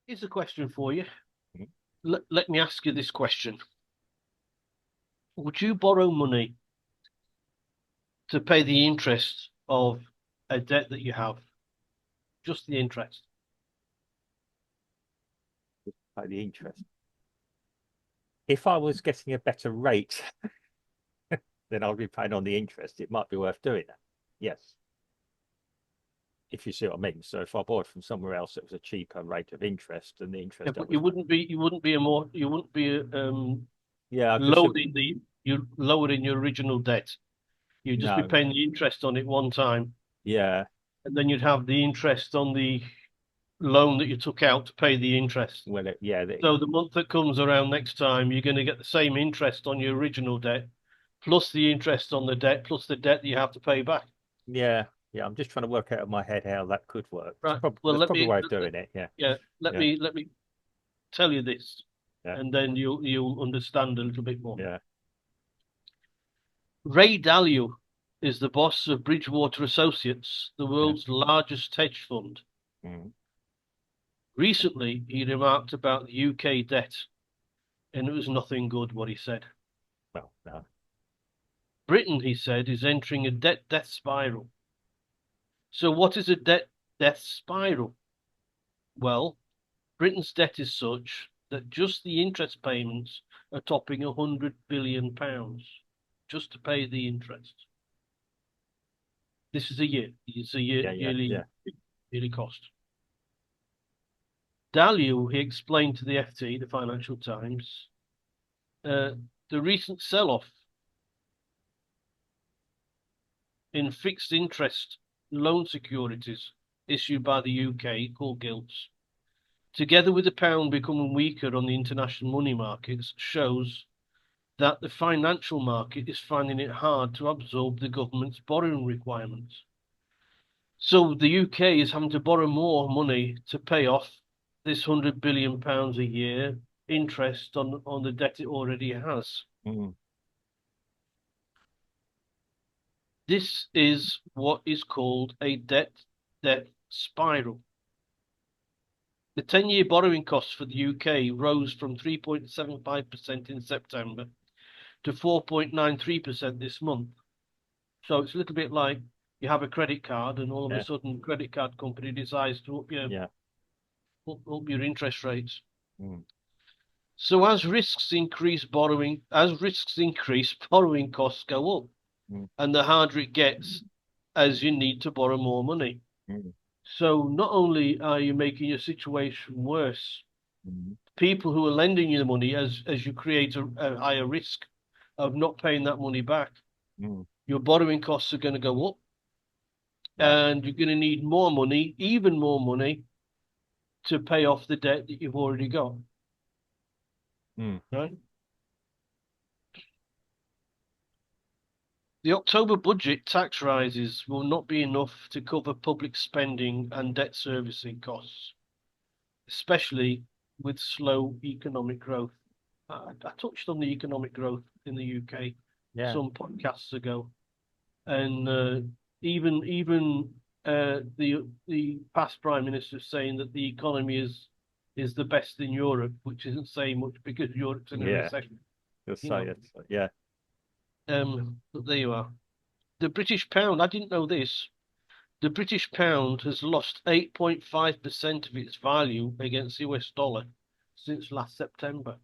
Here's a question for you. Mhm. Let me ask you this question. Would you borrow money to pay the interest of a debt that you have? Just the interest. Like the interest. If I was getting a better rate, then I'd be paying on the interest. It might be worth doing that. Yes, if you see what I mean. So if I borrowed from somewhere else, it was a cheaper rate of interest, and the Yeah, interest I but was paying. you wouldn't be Yeah, I just lowering you lowering your original debt. You'd just be no. paying the interest on it one time, Yeah. and then you'd have the interest on the loan that you took out to pay the interest. Well, yeah, So the month that comes around next time, you're going to get the same interest on your original debt, plus the interest on the debt, plus the debt that you have to pay back. yeah, yeah. I'm just trying to work out in my head how that could work. Right. Well, That's probably a way of doing it. Yeah, yeah, yeah, let me tell you this, yeah, and then you'll understand a little bit more. yeah. Ray Dalio is the boss of Bridgewater Associates, the Yeah. world's largest hedge fund. Mm. Recently, he remarked about the UK debt, and it was nothing good what he said. Well, no. Britain, he said, is entering a debt spiral. So, what is a debt spiral? Well, Britain's debt is such that just the interest payments are topping £100 billion just to pay the interest. This is a year. It's a Yeah, yeah, yeah, yearly cost. Dalio, he explained to the FT, the Financial Times, uh, the recent sell-off in fixed interest loan securities issued by the UK called gilts, together with the pound becoming weaker on the international money markets, shows that the financial market is finding it hard to absorb the government's borrowing requirements. So the UK is having to borrow more money to pay off this £100 billion a year interest on the debt it already has. mm. This is what is called a debt spiral. The 10-year borrowing costs for the UK rose from 3.75% in September to 4.93% this month. So it's a little bit like you have a credit card and all of a Yeah, sudden the credit card company decides to yeah. up your interest rates. Mm. So as risks increase, borrowing costs go up. Mm. And the harder it gets as you need to borrow more money. Mm. So not only are you making your situation worse, Mm. people who are lending you the money as you create a higher risk of not paying that money back, Mm. your borrowing costs are going to go up Yeah. and you're going to need more money, even more money, to pay off the debt that you've already got. Mm. Right? The October budget tax rises will not be enough to cover public spending and debt servicing costs, especially with slow economic growth. I touched on the economic growth in the UK Yeah. some podcasts ago, and even the past prime minister saying that the economy is the best in Europe, which isn't saying much because Europe's in a Yeah. recession, You'll you say know. it. Yeah. But there you are. The British pound. I didn't know this. The British pound has lost 8.5% of its value against the US dollar since last September.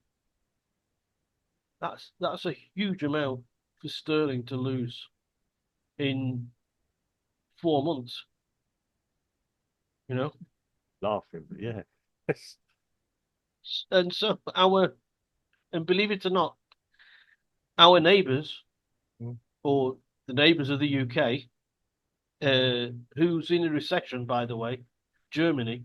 That's a huge amount for sterling to lose in 4 months, you know. Laughing, but yeah. And so and believe it or not, our neighbours Mm. or the neighbours of the UK, who's in a recession, by the way, Germany,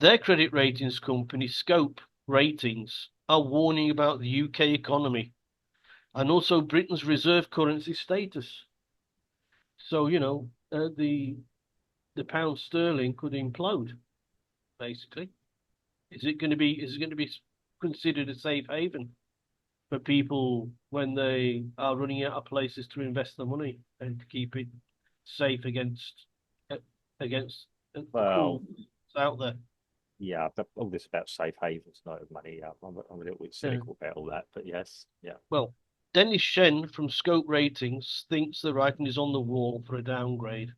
their credit ratings company, Scope Ratings, are warning about the UK economy and also Britain's reserve currency status. So, the pound sterling could implode, basically. Is it going to be considered a safe haven for people when they are running out of places to invest their money and to keep it safe against uh, against the Well, cruel that's out there? yeah, but all this about safe havens, not of money. Yeah, I'm a little bit Uh, cynical about all that, but yes, yeah, well, Dennis Shen from Scope Ratings thinks the writing is on the wall for a downgrade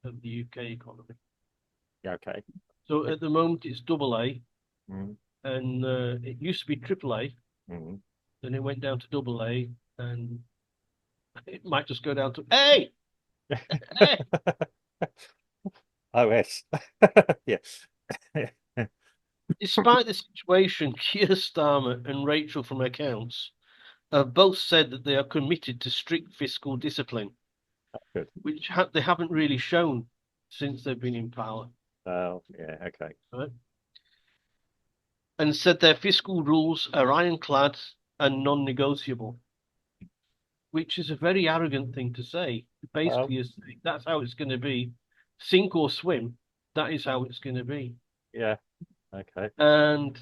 of the UK economy. yeah, okay. So at the moment it's double A, Mm, and it used to be triple A, mm. then it went down to double A, and it might just go down to A. A. OS, yes. Despite the situation, Keir Starmer and Rachel from Accounts have both said that they are committed to strict fiscal discipline, Good. which they haven't really shown since they've been in power, Oh, yeah, okay. right? And said their fiscal rules are ironclad and non-negotiable, which is a very arrogant thing to say. Well, Basically, is that's how it's going to be, sink or swim. That is how it's going to be. yeah, okay. And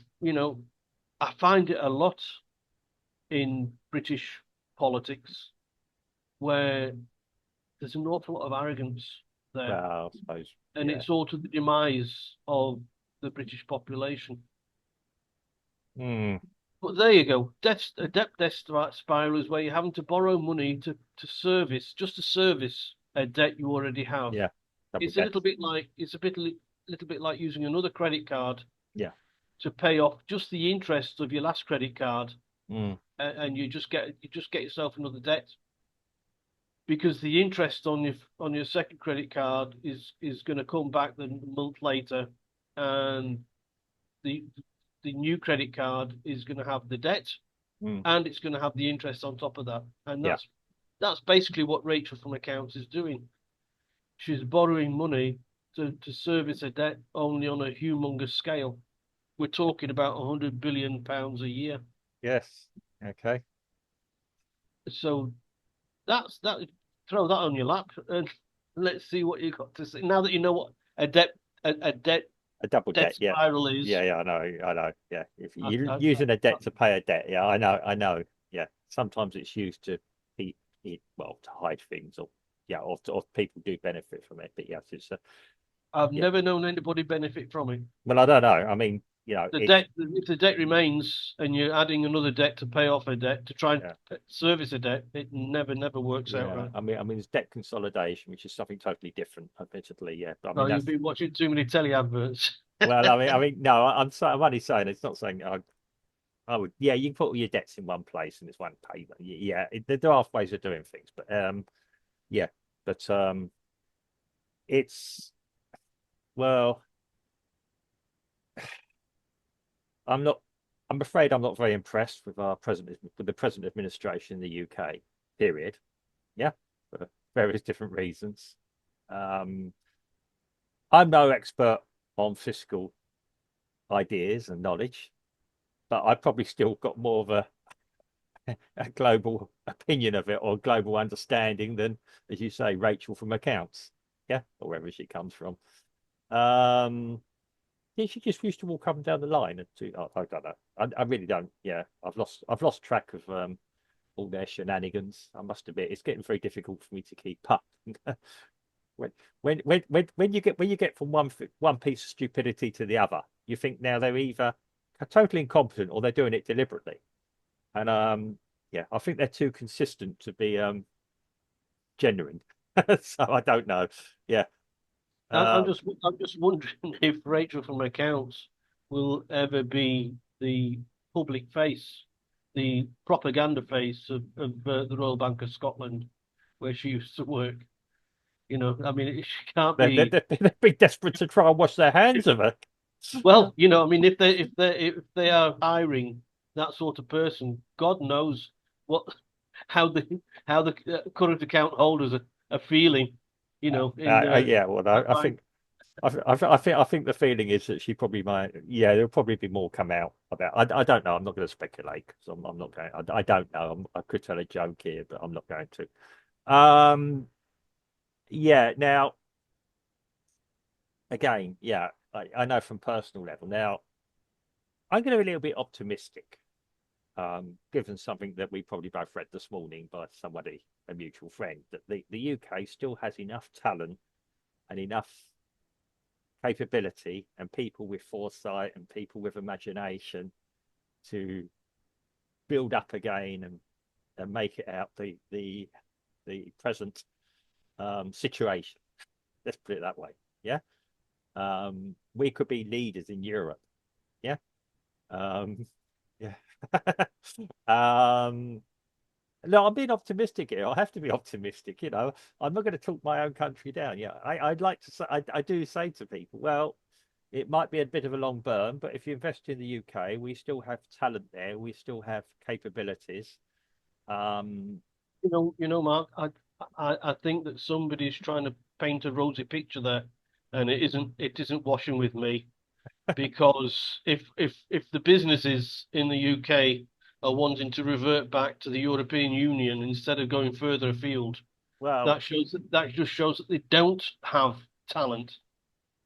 I find it a lot in British politics where there's an awful lot of arrogance there, Well, I suppose, and yeah. it's all to the demise of the British population. Mm, But there you go. A debt spiral is where you're having to borrow money to service a debt you already have. yeah, double It's a little debts. bit like little bit like using another credit card Yeah. to pay off just the interest of your last credit card, Mm, and you just get yourself another debt because the interest on your second credit card is going to come back the month later, and the the new credit card is going to have the debt mm, and it's going to have the interest on top of that. And yeah. that's basically what Rachel from Accounts is doing. She's borrowing money to service a debt only on a humongous scale. We're talking about £100 billion a year. Yes. Okay. So that's that. Throw that on your lap and let's see what you got to say. Now that you know what a debt a A double debt debt, yeah. spiral is, Yeah, yeah, I know. Yeah. If I, you're I, using a I, debt to pay a debt, yeah, I know. Yeah. Sometimes it's used to be, well, to hide things or, yeah, or people do benefit from it. But yes, it's, I've yeah. never known anybody benefit from it. Well, I don't know. I mean, The it's, debt, if the debt remains and you're adding another debt to pay off a debt to try and yeah, service a debt, it never works out yeah. right. I mean, it's debt consolidation, which is something totally different, admittedly. Yeah. But I No, mean, you've that's, been watching too many telly adverts. well, no, I'm only saying it's not saying I would, yeah, you can put all your debts in one place and it's one payment. Yeah, there are ways of doing things, but yeah, but it's well, I'm not. I'm afraid I'm not very impressed with with the present administration in the UK. Period. Yeah, for various different reasons. Um, I'm no expert on fiscal ideas and knowledge, but I probably still got more of a global opinion of it or global understanding than, as you say, Rachel from accounts. Yeah, or wherever she comes from. Um, yeah, she just used to walk up and down the line and I don't know. I really don't. Yeah, I've lost track of all their shenanigans. I must admit, it's getting very difficult for me to keep up. when when you get from one piece of stupidity to the other, you think now they're either totally incompetent or they're doing it deliberately. And yeah, I think they're too consistent to be genuine. So I don't know. Yeah. I'm Um, I'm just wondering if Rachel from Accounts will ever be the public face, the propaganda face of the Royal Bank of Scotland, where she used to work. I mean, she can't be. they'd be desperate to try and wash their hands of it. Well, I mean, if they are hiring that sort of person, God knows what how the current account holders are feeling. In Yeah, well, that bank. I think the feeling is that she probably might. Yeah, there'll probably be more come out about. I don't know. I'm not going to speculate because I'm not going. I don't know. I could tell a joke here, but I'm not going to. Yeah. Now, again, yeah, I know from personal level. Now, I'm going to be a little bit optimistic, given something that we probably both read this morning by somebody, a mutual friend, that the UK still has enough talent and enough capability and people with foresight and people with imagination to build up again and make it out the present situation. Let's put it that way. Yeah. We could be leaders in Europe. Yeah. Um, yeah. No, I'm being optimistic here. I have to be optimistic. I'm not going to talk my own country down. Yeah, I'd like to say, I do say to people, well, it might be a bit of a long burn, but if you invest in the UK, we still have talent there. We still have capabilities. Um, Mark, I think that somebody's trying to paint a rosy picture there, and it isn't washing with me because if the businesses in the UK are wanting to revert back to the European Union instead of going further afield, well, that just shows that they don't have talent.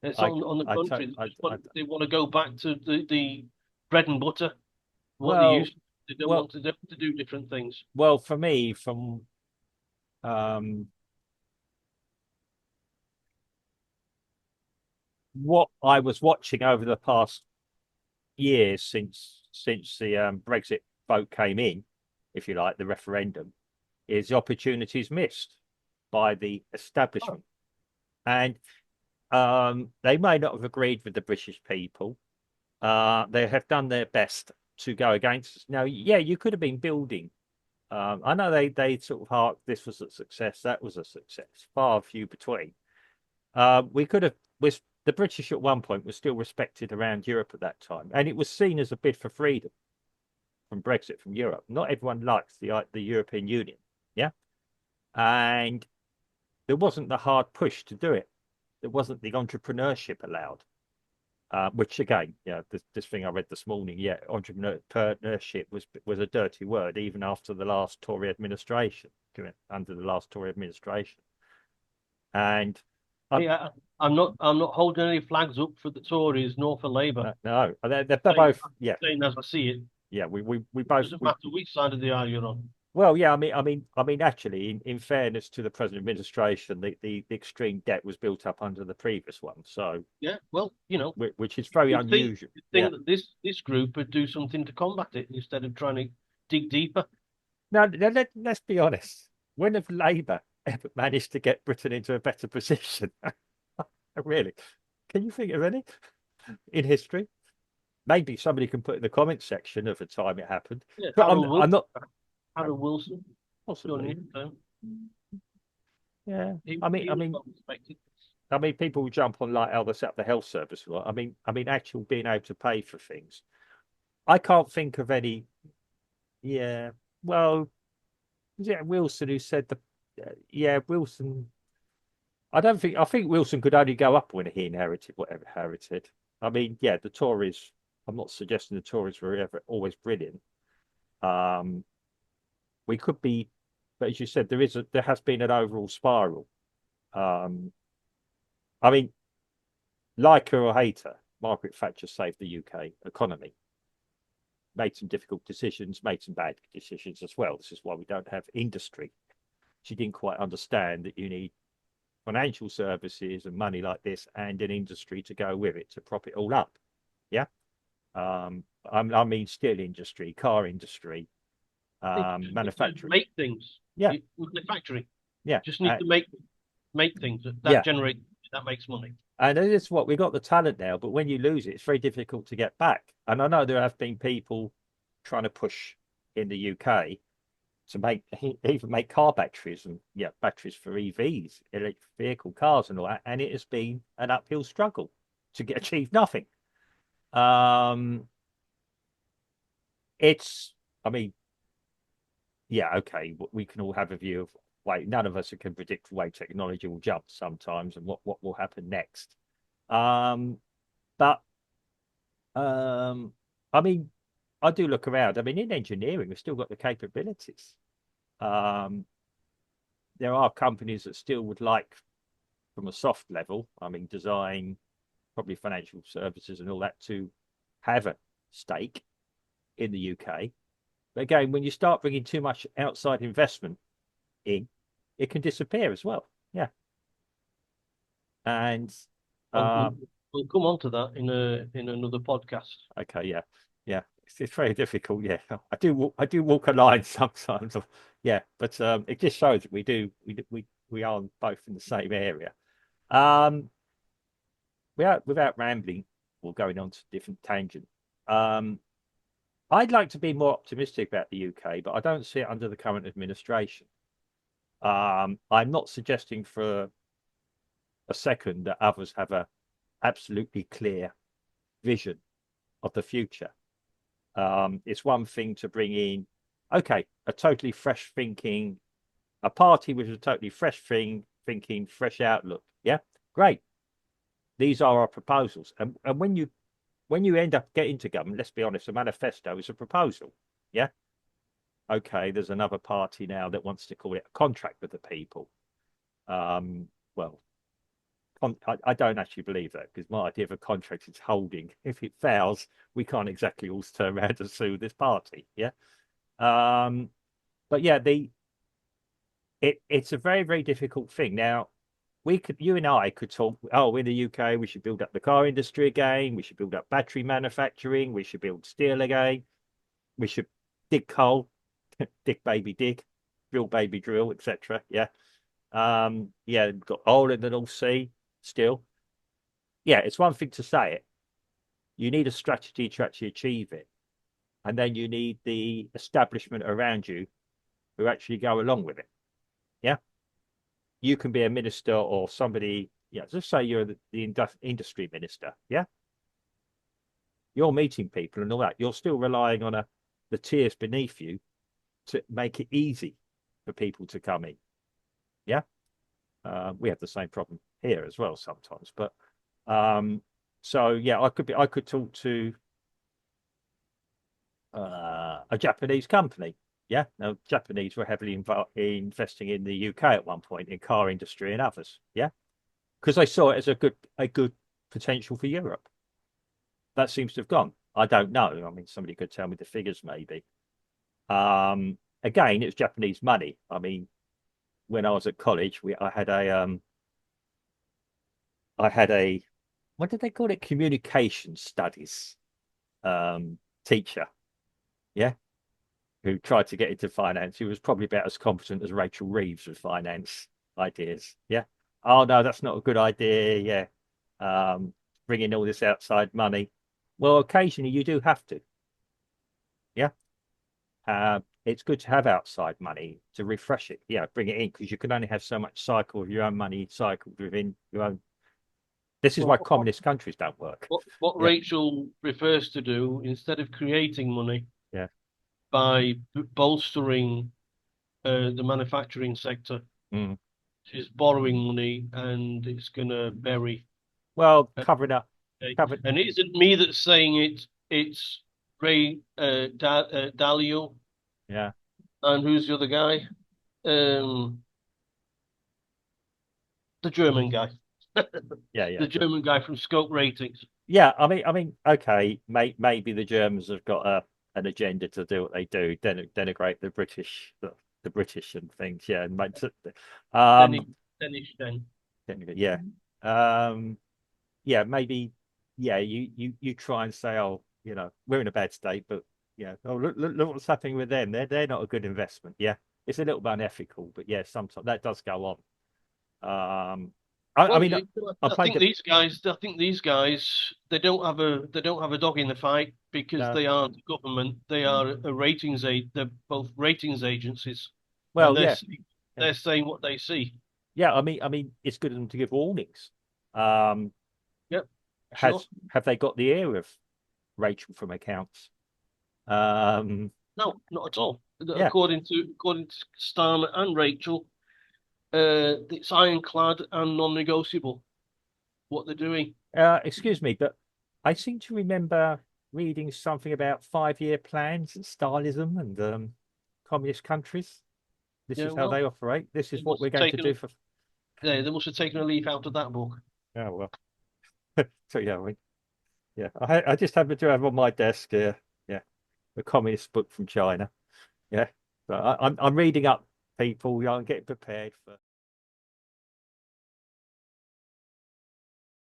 It's I, on the I, contrary, I, they want to go back to the bread and butter, what they well, used to. They don't well, want to do different things. well, for me, from um, what I was watching over the past years since the Brexit vote came in, if you like, the referendum, is the opportunities missed by the establishment. And they may not have agreed with the British people. They have done their best to go against us. Now, yeah, you could have been building. I know they sort of hark, this was a success, that was a success, far few between. We could have, was the British at one point were still respected around Europe at that time, and it was seen as a bid for freedom from Brexit from Europe. Not everyone likes the European Union, yeah, and there wasn't the hard push to do it. There wasn't the entrepreneurship allowed. Which again, this thing I read this morning, yeah, entrepreneurship was a dirty word even after the last Tory administration, under the last Tory administration. And I, Yeah, I'm not holding any flags up for the Tories nor for Labour. no, they're Saying, both, I'm yeah, saying as I see it. yeah. We It both doesn't matter which side of the aisle you're on. well, yeah. I mean, actually, in fairness to the present administration, the extreme debt was built up under the previous one, so Yeah, well, which is very you'd think unusual. you'd Yeah. think that this group would do something to combat it instead of trying to dig deeper. Now, let's be honest. When have Labour ever managed to get Britain into a better position? Really? Can you think of any in history? Maybe somebody can put in the comments section of the time it happened. Yeah, But I'm not Harold Wilson, done possibly. it. So Yeah. he, I mean, he I was mean, well respected. I mean, people will jump on like, oh, they set up the health service. Right? I mean, actual being able to pay for things. I can't think of any. Yeah. Well, yeah, Wilson who said yeah, Wilson. I think Wilson could only go up when he inherited whatever inherited. I mean, yeah, the Tories. I'm not suggesting the Tories were ever always brilliant. Um, we could be, but as you said, there has been an overall spiral. Um, I mean, like her or hate her, Margaret Thatcher saved the UK economy, made some difficult decisions, made some bad decisions as well. This is why we don't have industry. She didn't quite understand that you need financial services and money like this and an industry to go with it to prop it all up. Yeah. I mean, steel industry, car industry, They just need to manufacturing. make things Yeah. with the factory. Yeah. Just need to make things that Yeah. generate that makes money. And it is what we got the talent now, but when you lose it, it's very difficult to get back. And I know there have been people trying to push in the UK to even make car batteries and batteries for EVs, electric vehicle cars and all that. And it has been an uphill struggle to achieve nothing. Um, it's, I mean, yeah, okay, we can all have a view of way. None of us can predict the way technology will jump sometimes and what will happen next. Um, but um, I mean, I do look around. I mean, in engineering, we've still got the capabilities. Um, there are companies that still would like, from a soft level, I mean, design, probably financial services and all that, to have a stake in the UK. But again, when you start bringing too much outside investment in, it can disappear as well. Yeah. And Well, uh, we'll come on to that in another podcast. Okay, yeah, yeah. It's very difficult. Yeah, I do walk a line sometimes. Yeah, but it just shows that we are both in the same area. Um, without rambling or going on to different tangent. Um, I'd like to be more optimistic about the UK, but I don't see it under the current administration. I'm not suggesting for a second that others have a absolutely clear vision of the future. It's one thing to bring in, okay, a totally fresh thinking, a party with a totally fresh thinking, fresh outlook. Yeah, great. These are our proposals, and when you end up getting to government, let's be honest, a manifesto is a proposal. Yeah, okay. There's another party now that wants to call it a contract with the people. Well, I don't actually believe that because my idea of a contract is holding. If it fails, we can't exactly all turn around and sue this party. Yeah. Um, but yeah, it's a very, very difficult thing. Now, you and I could talk, oh, in the UK, we should build up the car industry again. We should build up battery manufacturing. We should build steel again. We should dig coal, dig baby dig, drill baby drill, etc. Yeah. Yeah, we've got oil in the North Sea still. Yeah, it's one thing to say it. You need a strategy to actually achieve it. And then you need the establishment around you who actually go along with it. Yeah. You can be a minister or somebody, yeah, just say you're the industry minister. Yeah. You're meeting people and all that. You're still relying on the tiers beneath you to make it easy for people to come in. Yeah. We have the same problem here as well sometimes. But so yeah, I could talk to a Japanese company. Yeah, now Japanese were heavily investing in the UK at one point in car industry and others. Yeah, because they saw it as a good potential for Europe. That seems to have gone. I don't know. I mean, somebody could tell me the figures maybe. Again, it was Japanese money. I mean, when I was at college, I had a what did they call it? Communication studies teacher. Yeah, who tried to get into finance. He was probably about as competent as Racheal Reeves with finance ideas. Yeah. Oh no, that's not a good idea. Yeah. Bringing all this outside money. Well, occasionally you do have to. Yeah. It's good to have outside money to refresh it. Yeah, bring it in because you can only have so much cycle of your own money cycled within your own. This is why Well, communist countries don't work. what Yeah. Rachel prefers to do, instead of creating money Yeah. by bolstering the manufacturing sector, Mm. is borrowing money and it's going to bury. Well, uh, covered. And it isn't me that's saying it, it's Ray Dalio. Yeah. And who's the other guy? Um, the German guy. Yeah. Yeah. The German guy from Scope Ratings. Yeah, okay. Maybe the Germans have got an agenda to do what they do, denigrate the British and things. Yeah, and Dennis, um, Dennis then. yeah, um, yeah, maybe, yeah. You try and say, oh, we're in a bad state, but yeah, oh, look what's happening with them. They're not a good investment. Yeah, it's a little bit unethical, but yeah, sometimes that does go on. Um, I Well, mean, I played the I think these guys, they don't have a dog in the fight because no, they aren't government. They are a ratings aid. They're both ratings agencies, and well, yeah. Yeah. they're saying what they see. Yeah, I mean, it's good of them to give warnings. Um, Yep, sure. have they got the ear of Rachel from accounts? Um, No, not at all. yeah. According to Starmer and Rachel, it's ironclad and non-negotiable what they're doing. Excuse me, but I seem to remember reading something about 5-year plans and Stalinism and communist countries. This Yeah, is how well, they operate. This they is what must we're have going to do for. they must have taken a leaf out of that book. Oh well. So yeah, yeah. I just happen to have on my desk here. Yeah, the communist book from China. Yeah. So I'm reading up people. I'm getting prepared for.